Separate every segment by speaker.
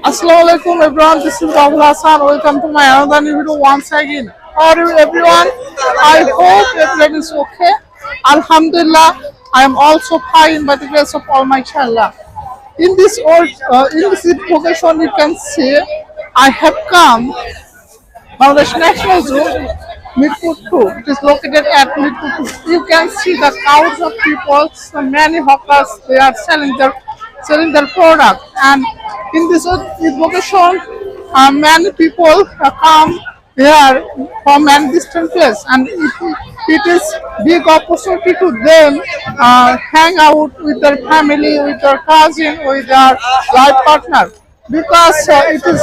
Speaker 1: Assalamualaikum everyone, this is Rahul Hassan. Welcome to my another new video once again. How are you everyone? I hope everyone is okay. Alhamdulillah, I am also fine by the grace of Almighty Allah. In this location you can see I have come Bangladesh National Zoo, Mirpur 2. It is located at Mirpur 2. You can see the crowds of people, so many hawkers, they are selling their product. And in this location, many people come here from a distant place, and it is big opportunity to them hang out with their family, with their cousin, with their life partner, because it is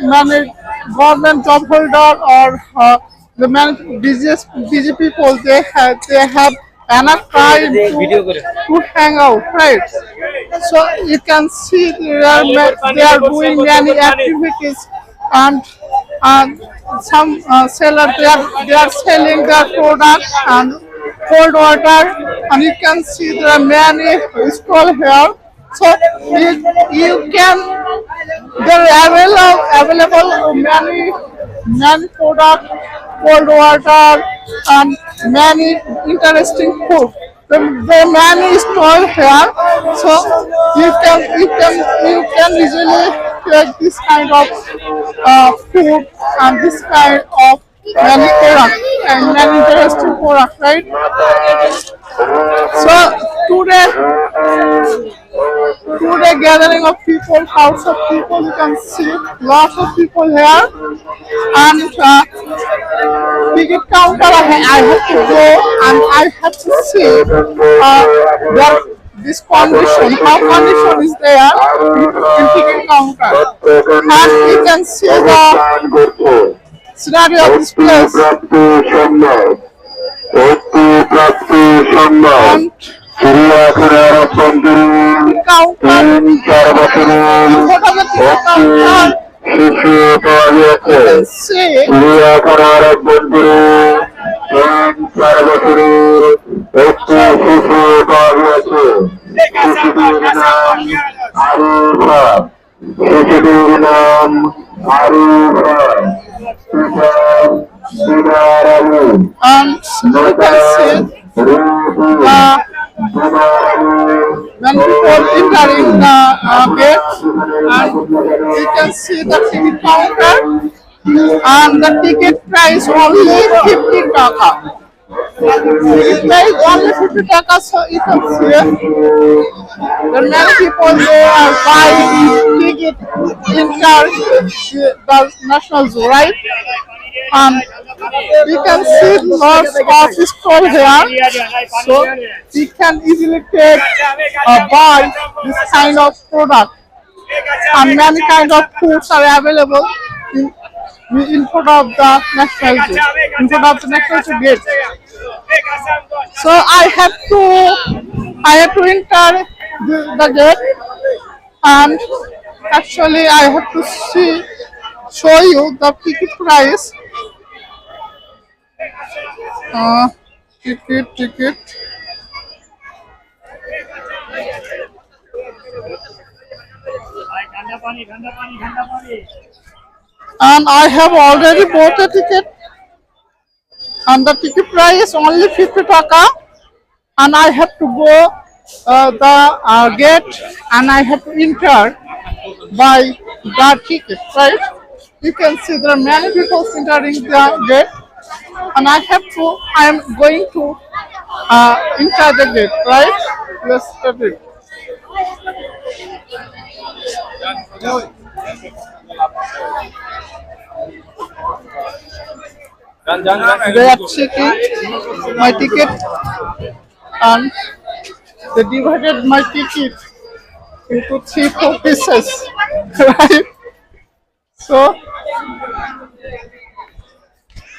Speaker 1: many government job holder or the busy people, they have enough time to hang out, right? So you can see they are doing many activities, and some seller, they are selling their product and cold water, and you can see there are many stall here. So you can there are available many product, cold water, and many interesting food. The many stall here, so you can easily take this kind of food and this kind of many product and many interesting product, right? So today gathering of people, crowds of people, you can see lots of people here, and ticket counter I have to go, and I have to see this condition, how condition is there in ticket counter, and you can see the scenario of this place. And when people entering the gate, and you can see the ticket counter, and the ticket price only 50 taka. Ticket price only 50 taka, so you can see the many people, they are buying ticket enter the National Zoo, right? You can see lots of stall here, so you can easily take buy this kind of product, and many kind of foods are available in front of the National Zoo, in front of the National Zoo gate. So I have to enter the gate, and actually I have to show you the ticket price. Ticket. And I have already bought a ticket, and the ticket price only 50 taka, and I have to go the gate, and I have to enter by the ticket, right? You can see there are many people entering the gate, and I am going to enter the gate, right? Let's start it. They are checking my ticket, and they divided my ticket into 3-4 pieces, right? So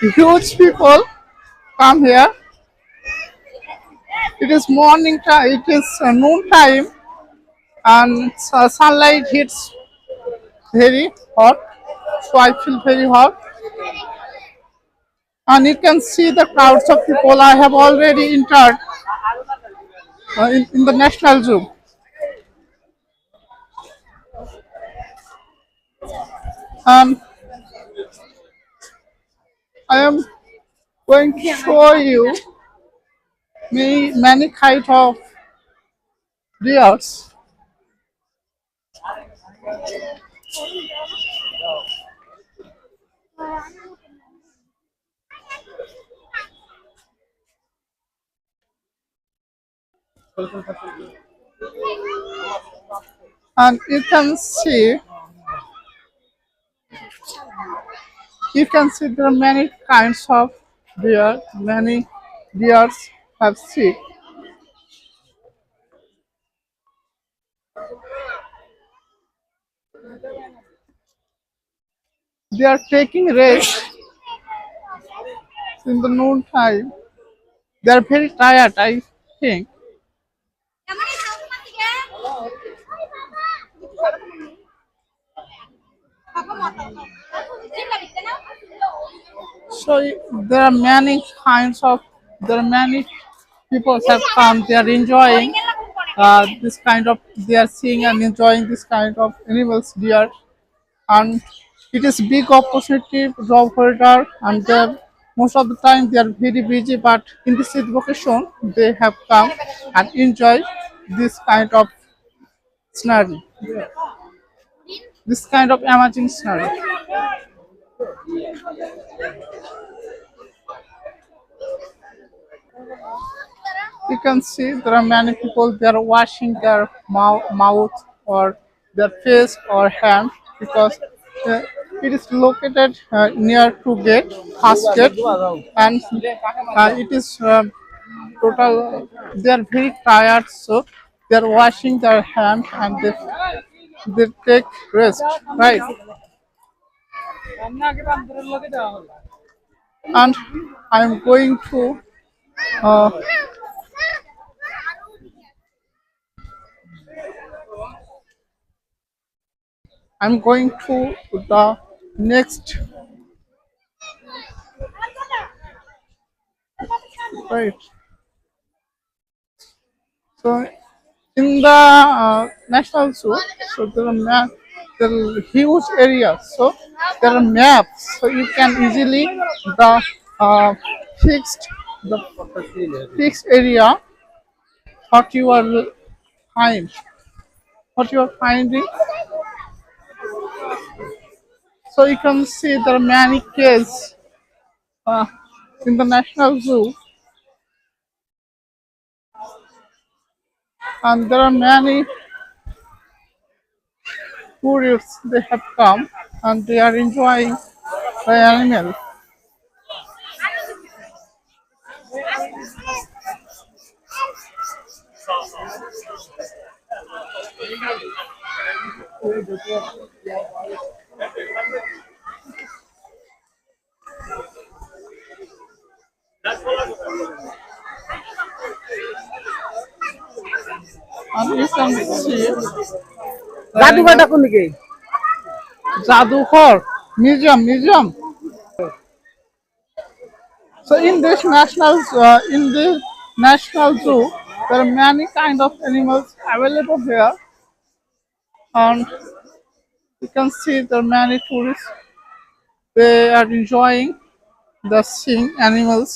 Speaker 1: huge people come here. It is morning time, it is noon time, and sunlight hits very hot, so I feel very hot. And you can see the crowds of people. I have already entered in the National Zoo. Um, I am going to show you many kind of deers. And you can see there are many kinds of deer. Many deers have seen. They are taking rest in the noon time. They are very tired, I think. So there are many kinds of there are many people have come. They are enjoying this kind of. They are seeing and enjoying this kind of animals. Deer, and it is big opportunity job holder, and most of the time they are very busy. But in this education, they have come and enjoy this kind of scenario. This kind of amazing scenario. You can see there are many people, they are washing their mouth or their face or hand, because uh, it is located near to gate, first gate, and it is total. They are very tired, so they are washing their hand and they take rest, right? And I'm going to uh, I'm going to the next, right? So in the national zoo, so there are huge areas. So there are maps, so you can easily the uh, fixed the fixed area what you are find what you are finding. So you can see there are many caves uh, in the national zoo, and there are many tourists. They have come and they are enjoying the animal. And you can see
Speaker 2: জাদুঘরটা কোন দিকে?
Speaker 1: Jadughar museum. So in the national zoo, there are many kind of animals available here, and you can see there are many tourists. They are enjoying the seeing animals,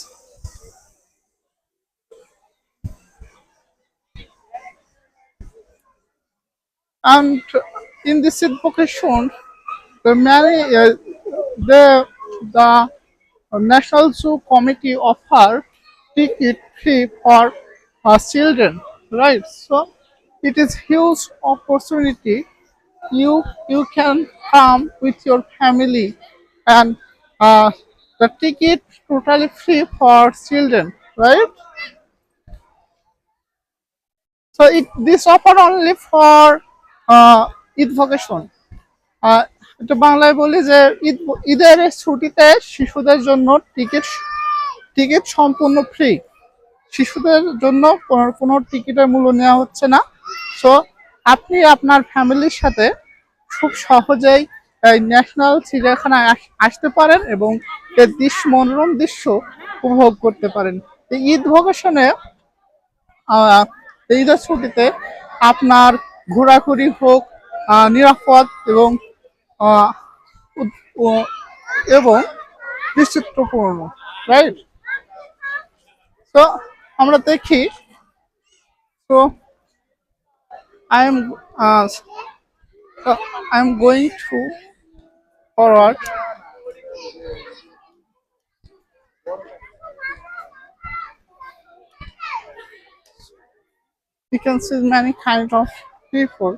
Speaker 1: and in this location, there are many. The National Zoo Committee offer ticket free for children, right? So it is huge opportunity. You can come with your family, and uh, the ticket totally free for children, right? So this offer only for Eid vacation. এটা বাংলায় বলি যে ঈদের ছুটিতে শিশুদের জন্য ticket ticket সম্পূর্ণ free. শিশুদের জন্য কোনো টিকিটের মূল্য নেওয়া হচ্ছে না। সো আপনি আপনার ফ্যামিলির সাথে খুব সহজেই এই ন্যাশনাল চিড়িয়াখানায় আসতে পারেন এবং এর মনোরম দৃশ্য উপভোগ করতে পারেন। এই ঈদ ভ্যাকেশনে এই ঈদের ছুটিতে আপনার ঘোরাঘুরি হোক নিরাপদ এবং এবং বৈচিত্র্যপূর্ণ, রাইট? তো আমরা দেখি, তো I am I am going to forward. You can see many kind of people.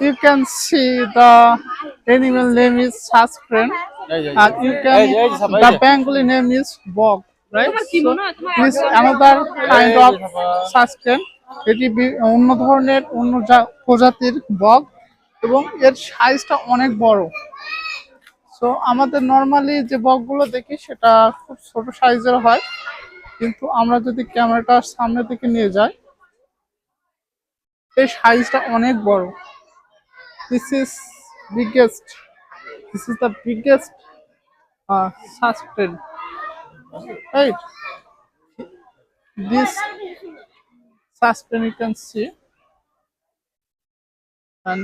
Speaker 1: You can see the animal name is Saskren, and you can the Bengali name is Bog, right? So this another kind of Saskren. এটি অন্য ধরনের অন্য প্রজাতির বগ এবং এর সাইজটা অনেক বড়। সো আমাদের নর্মালি যে বগগুলো দেখি সেটা খুব ছোট সাইজের হয়, কিন্তু আমরা যদি ক্যামেরাটার সামনে থেকে নিয়ে যাই এই সাইজটা অনেক বড়। This is biggest. This is the biggest suspend, right? This suspend you can see, and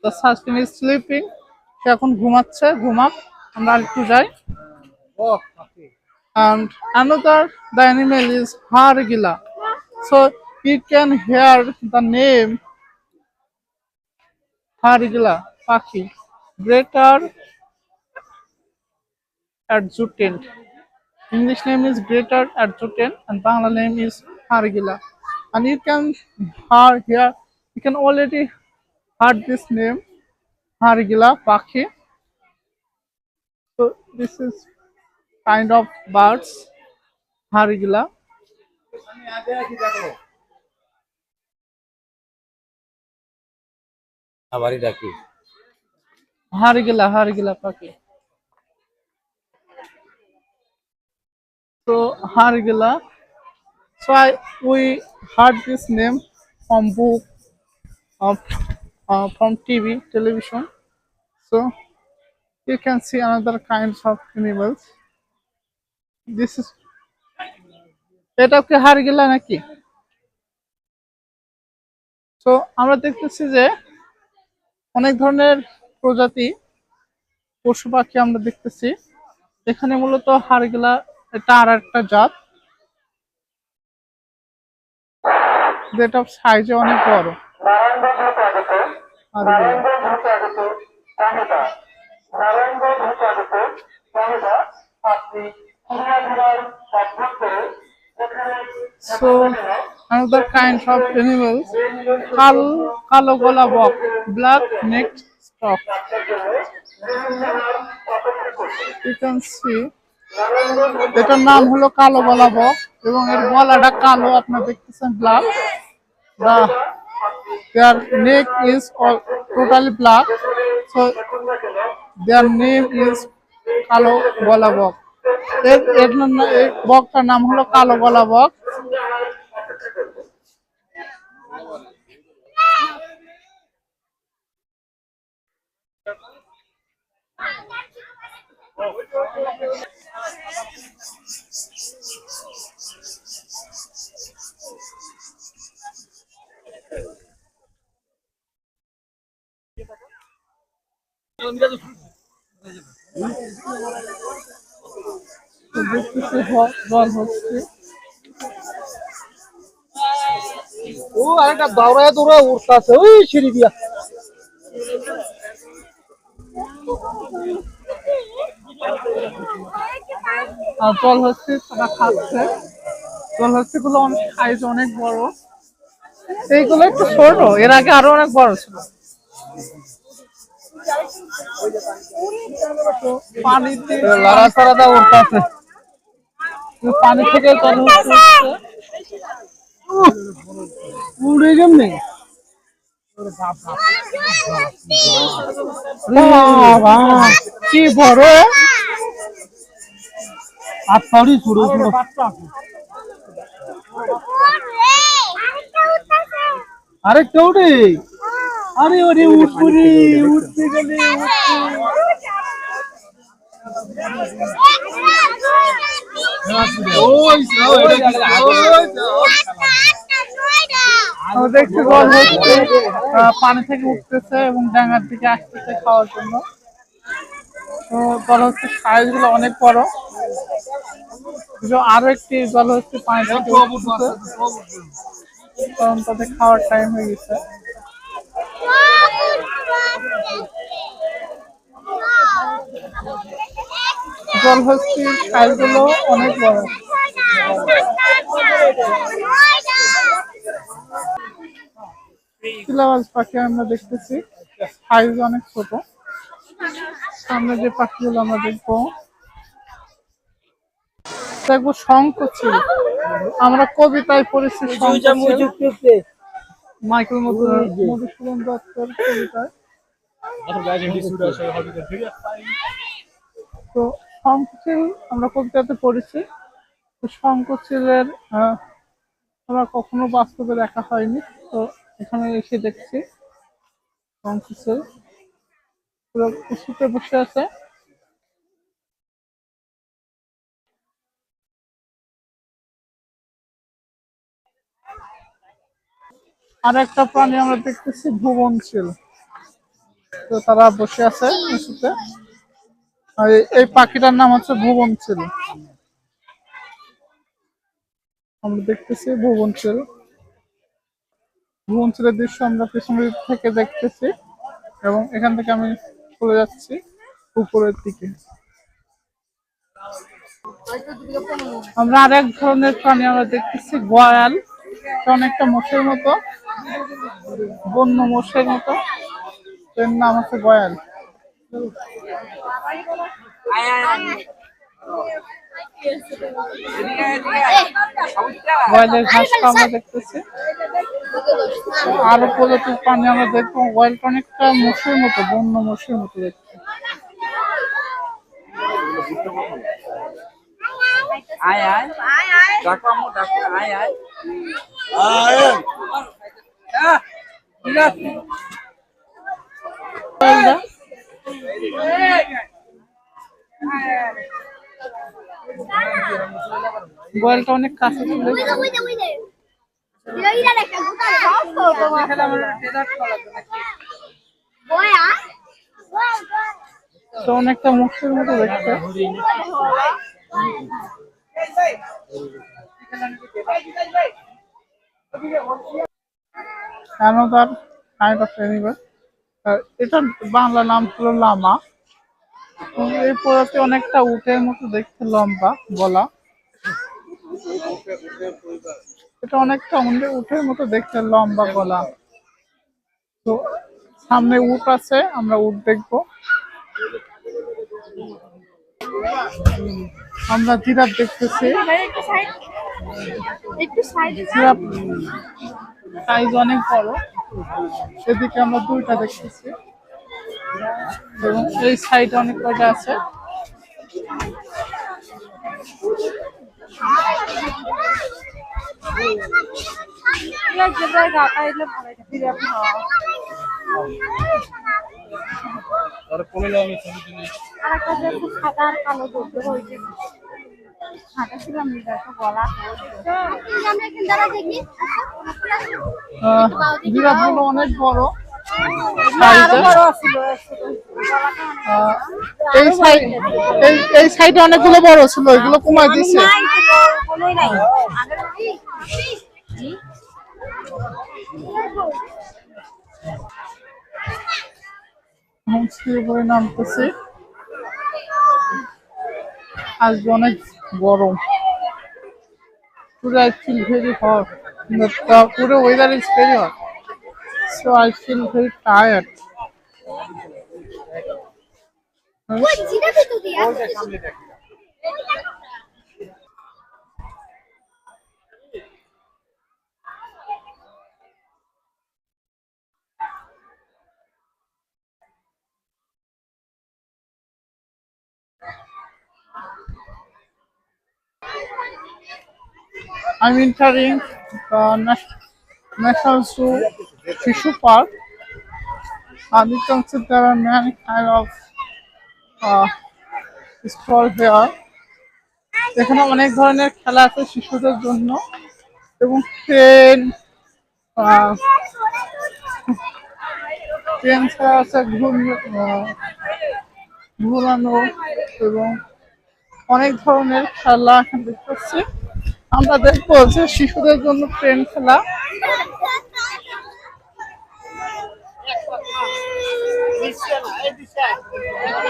Speaker 1: the suspend is sleeping. সে এখন ঘুমাচ্ছে, ঘুমাক, আমরা একটু যাই। And another the animal is Hargila. So you can hear the name Hargila পাখি, greater adjutant. English name is greater adjutant and Bangla name is Hargila. And you can hear, you can already heard this name Hargila পাখি. So this is kind of birds, Hargila. Hargila পাখি. So Hargila. So we heard this name from book of from television. So you can see another kinds of animals. This is এটা কি Hargila নাকি? তো আমরা দেখতেছি যে অনেক ধরনের প্রজাতি পশু পাখি আমরা দেখতেছি। এখানে মূলত Hargila এটা আর একটা জাত, যেটা সাইজে অনেক বড়। So another kind of animals, কালো গলা বক, black necked stork. You can see এটার নাম হলো কালো গলা বক এবং এর গলাটা কালো, আপনারা দেখতেছেন black. Their neck is totally black, so their name is কালো গলা বক। এর বকটার নাম হলো কালো গলা বক। জল হচ্ছে,
Speaker 2: ও আরেকটা দৌড়ায় দৌড়ায় উঠতেছে ওই সিঁড়ি দিয়া।
Speaker 1: আর জল হচ্ছে, তারা খাচ্ছে। জল হচ্ছে গুলো অনেক সাইজ অনেক বড়, এইগুলো একটু ছোট, এর আগে আরো অনেক বড় ছিল। পানিতে
Speaker 2: লড়াচড়া উঠতেছে,
Speaker 1: পানি থেকে জল হচ্ছে,
Speaker 2: উড়ে কেমনি
Speaker 1: কি বড়
Speaker 2: আর সরি ছোট ছোট। আরে কেউরে, আরে ওরে উঠপুরি উঠতে গেলে
Speaker 1: আমরা দেখছি জল হচ্ছে পানি থেকে উঠতেছে এবং ডাঙার দিকে আসতেছে খাওয়ার জন্য। তো জল হচ্ছে সাইজ গুলো অনেক বড়। আরো একটি জল হচ্ছে পানি থেকে উঠতেছে, কারণ তাদের খাওয়ার টাইম হয়ে গেছে। জল হচ্ছে সাইজ গুলো অনেক বড়। চিলাবাজ পাখি আমরা দেখতেছি, সাইজ অনেক ছোট। সামনে যে পাখিগুলো আমরা দেখবো শঙ্খচিল। আমরা কবিতায় পড়েছি মাইকেল মধুসূদন দত্তের কবিতায়। তো শঙ্খচিল আমরা কবিতাতে পড়েছি। তো শঙ্খচিলের আমরা কখনো বাস্তবে দেখা হয়নি, তো এখানে এসে দেখছি শঙ্খচিল পুরো কুশিতে বসে আছে। আর একটা প্রাণী আমরা দেখতেছি ভুবনশীল, তো তারা বসে আছে কুশিতে। আর এই পাখিটার নাম হচ্ছে ভুবনশীল। আমরা দেখতেছি ভুবনশীল। ভুবনশীলের দৃশ্য আমরা পেছন থেকে দেখতেছি এবং এখান থেকে আমি চলে যাচ্ছি উপরের দিকে। আমরা আরেক ধরনের প্রাণী আমরা দেখতেছি গয়াল। অনেকটা মোষের মতো, বন্য মোষের মতো, এর নাম হচ্ছে গয়াল। গয়ালের ঘাসটা আমরা দেখতেছি। আরো প্রজাতির প্রাণী আমরা দেখবো। গয়ালটা অনেকটা মোষের মতো, বন্য মোষের মতো দেখতে। গয়ালটা অনেক কাছে চলে তো অনেকটা মুখের মতো দেখতে। Another kind of animal. এটার বাংলা নাম হলো লামা। এই প্রজাতি অনেকটা উটের মতো দেখতে, লম্বা গলা। এটা অনেকটা উটের মতো দেখতে, লম্বা গলা। তো সামনে উট আছে, আমরা উট দেখবো। আমরা জিরাফ দেখতেছি। জিরাফ সাইজ অনেক বড়। সেদিকে আমরা দুইটা দেখতেছি এবং এই সাইডে অনেক কয়টা আছে। জিরাফগুলো অনেক বড়। এই সাইডে অনেকগুলো বড় ছিল, ওইগুলো কমাই দিচ্ছে। নামতেছে, আজকে অনেক গরম। Today I feel very hot. Today weather is very hot, so I feel very tired. I'm entering the National Zoo Fishu Park, and you can see there are many kind of stall here. এখানে অনেক ধরনের খেলা আছে শিশুদের জন্য। এবং train train ছাড়া আছে ঘুরানো এবং অনেক ধরনের খেলা এখানে দেখতে পাচ্ছি। আমরা দেখবো যে শিশুদের জন্য ট্রেন খেলা,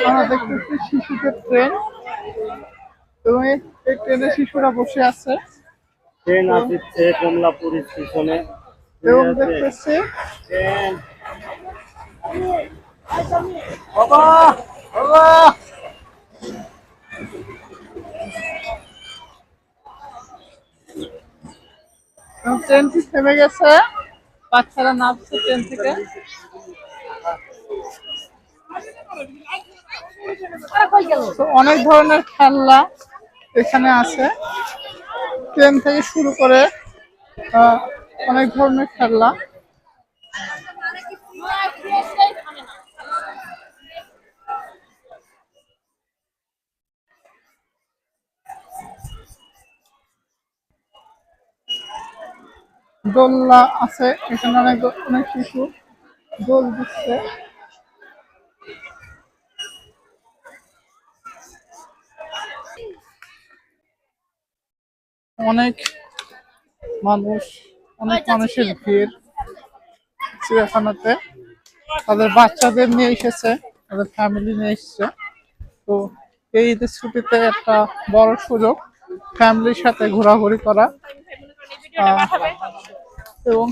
Speaker 1: আমরা দেখতেছি শিশুদের ট্রেন এবং এই ট্রেনে শিশুরা বসে আছে
Speaker 2: ট্রেন আসছে কমলাপুর স্টেশনে।
Speaker 1: এবং দেখতেছি
Speaker 2: ট্রেন বাবা বাবা
Speaker 1: এবং ট্রেনটি থেমে গেছে, বাচ্চারা নামছে ট্রেন থেকে। তো অনেক ধরনের খেলনা এখানে আছে, ট্রেন থেকে শুরু করে আহ, অনেক ধরনের খেলনা। দোলনা আছে এখানে, অনেক অনেক শিশু দোল দিচ্ছে। অনেক মানুষ, অনেক মানুষের ভিড় চিড়িয়াখানাতে, তাদের বাচ্চাদের নিয়ে এসেছে, তাদের ফ্যামিলি নিয়ে এসেছে। তো এই ঈদের ছুটিতে একটা বড় সুযোগ ফ্যামিলির সাথে ঘোরাঘুরি করা এবং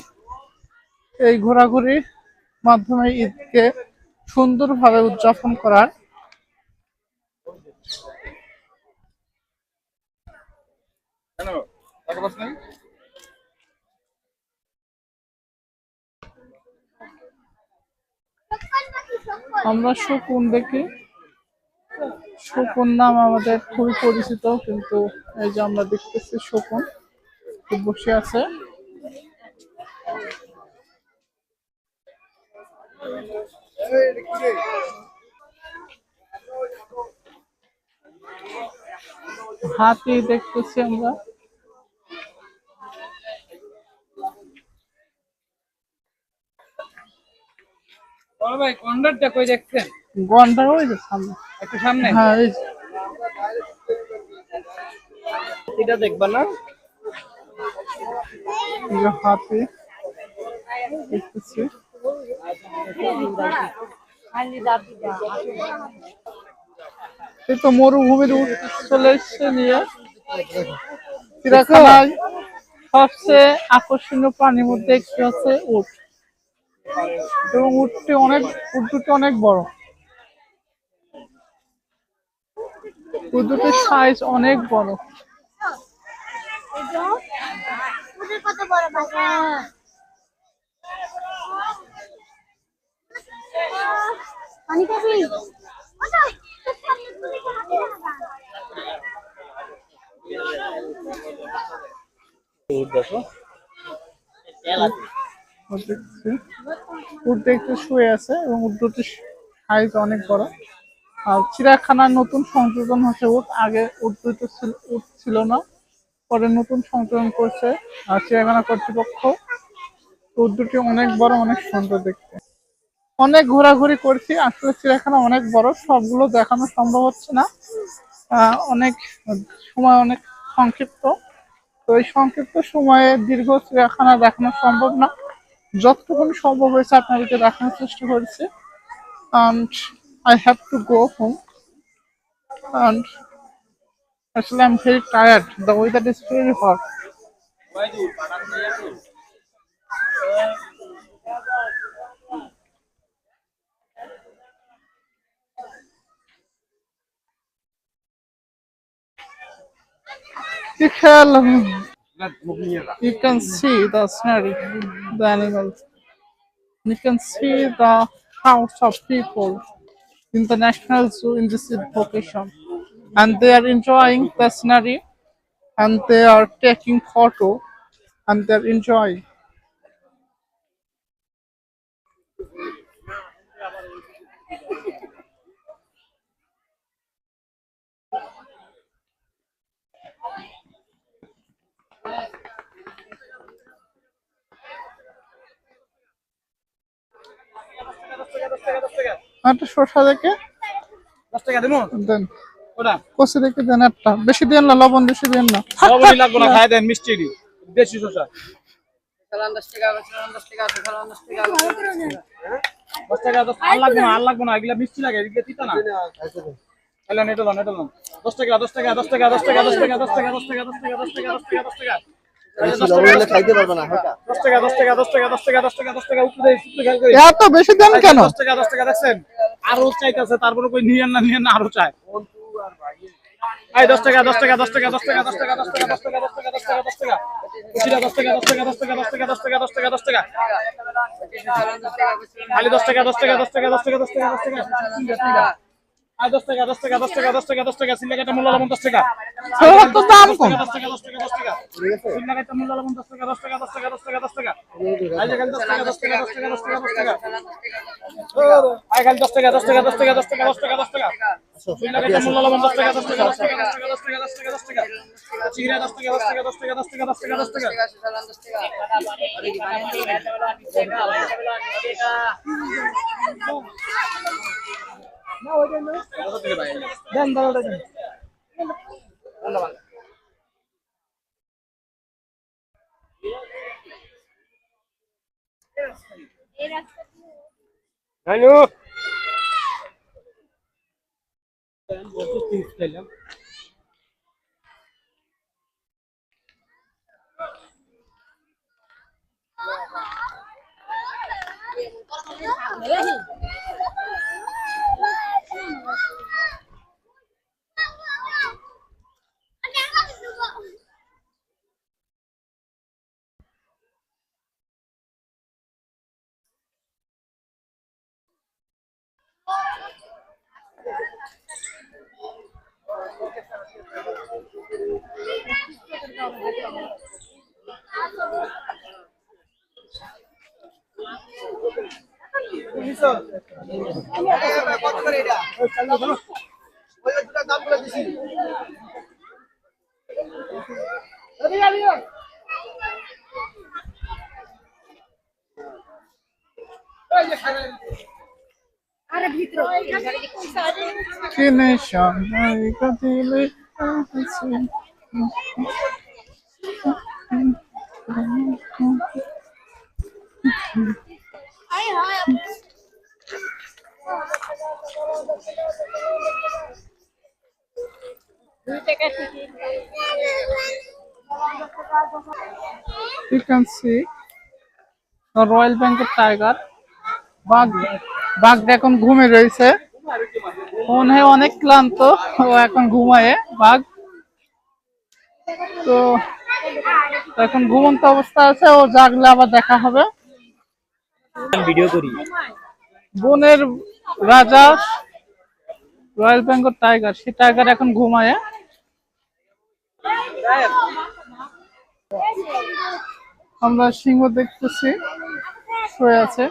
Speaker 1: এই ঘোরাঘুরির মাধ্যমে ঈদকে সুন্দরভাবে উদযাপন করার। আমরা শকুন দেখি, শকুন নাম আমাদের খুবই পরিচিত, কিন্তু এই যে আমরা দেখতেছি শকুন বসে আছে। হাতি দেখতেছি আমরা।
Speaker 2: বড় ভাই কন্ডাক্টটা কই দেখছেন?
Speaker 1: গন্ডার ওই যে সামনে,
Speaker 2: একটু সামনে
Speaker 1: হ্যাঁ এই যে।
Speaker 2: এটা দেখবা না?
Speaker 1: এই যে হাতি দেখতেছি। এই তো মরুভূমির উট চলে এসছে নিয়ে। চিড়িয়াখানায় সবচেয়ে আকর্ষণীয় প্রাণীর মধ্যে একটি হচ্ছে উট, এবং উট দুটি অনেক বড়, উট দুটির সাইজ অনেক বড়।
Speaker 3: কত বড় বাবা, পানি খাবি?
Speaker 2: দেখো
Speaker 1: দেখছি উট দেখতে শুয়ে আছে এবং উট দুটির সাইজ অনেক বড়। আর চিড়িয়াখানার নতুন সংযোজন হচ্ছে উট, আগে উট ছিল না, পরে নতুন সংযোজন করছে আর চিড়িয়াখানা কর্তৃপক্ষ। উট দুটি অনেক বড়, অনেক সুন্দর দেখতে। অনেক ঘোরাঘুরি করছি, আসলে চিড়িয়াখানা অনেক বড়, সবগুলো দেখানো সম্ভব হচ্ছে না। অনেক সময় অনেক সংক্ষিপ্ত, তো এই সংক্ষিপ্ত সময়ে দীর্ঘ চিড়িয়াখানা দেখানো সম্ভব না। যতটুকু সম্ভব হয়েছে আপনাদেরকে দেখানোর চেষ্টা করেছি। And I have to go home, and actually I'm very tired. The weather is very hot. You can see the scenery, the animals. You can see the crowds of people in the National Zoo in this location, and they are enjoying the scenery, and they are taking photo, and they're enjoying. একটা শসা দেখে
Speaker 2: 10 টাকা দেবো
Speaker 1: দেন,
Speaker 2: ওটা
Speaker 1: কষে দেখে দেন একটা, বেশি দেন না, লবণ বেশি দেন না।
Speaker 2: লবণই লাগবে না, খাই দেন মিষ্টি দেশি শসা। 10 টাকা আর লাগবে না, আর লাগবে না, এগুলা মিষ্টি লাগে, এগুলা তিতা না। তাহলে নেটো লন 10 টাকা 10 টাকা 10 টাকা 10 টাকা 10 টাকা 10 টাকা 10 টাকা 10 টাকা 10 টাকা 10 টাকা 10 টাকা
Speaker 4: খাইতে পারবে না।
Speaker 2: 10 টাকা 10 টাকা 10 টাকা 10 টাকা 10 টাকা 10 টাকা উপরে খেয়াল করে
Speaker 1: এত বেশি দেন কেন?
Speaker 2: 10 টাকা 10 টাকা দেখছেন, আরো চাইতেছে, তারপরে কই নিয়েন না আরো চাই। এই 10 টাকা 10 টাকা 10 টাকা 10 টাকা 10 টাকা 10 টাকা 10 টাকা 10 টাকা 10 টাকা 10 টাকা কুচিটা 10 টাকা 10 টাকা 10 টাকা 10 টাকা 10 টাকা 10 টাকা 10 টাকা খালি 10 টাকা 10 টাকা 10 টাকা 10 টাকা 10 টাকা 10 টাকা আর 10 টাকা 10 টাকা 10 টাকা 10 টাকা 10 টাকা সিলেকাটা মূল্য লবণ 10 টাকা
Speaker 1: সবার তো দাম কম।
Speaker 2: 10 টাকা 10 টাকা 10 টাকা সিলেকাটা মূল্য লবণ 10 টাকা 10 টাকা 10 টাকা 10 টাকা 10 টাকা এই যে খালি 10 টাকা 10 টাকা 10 টাকা 10 টাকা 10 টাকা আই খালি 10 টাকা 10 টাকা 10 টাকা 10 টাকা 10 টাকা 10 টাকা সিলেকাটা মূল্য লবণ 10 টাকা 10 টাকা 10 টাকা 10 টাকা 10 টাকা 10 টাকা 10 টাকা চিংড়া 10 টাকা 10 টাকা 10 টাকা 10 টাকা 10 টাকা 10 টাকা দেন দাঁড়াটা দেন হ্যালো
Speaker 1: কিনে সবাই দিলে আছে। You can see the Royal Bengal tiger. বাঘটা এখন ঘুমিয়ে রয়েছে, মনে হয় অনেক ক্লান্ত, ও এখন ঘুমায় বাঘ। তো এখন ঘুমন্ত অবস্থা আছে, ও জাগলে আবার দেখা হবে।
Speaker 2: ভিডিও করি
Speaker 1: বনের রাজা রয়্যাল বেঙ্গল টাইগার, সেই টাইগার এখন ঘুমায়। আমরা সিংহ দেখতেছি, শুয়ে আছে।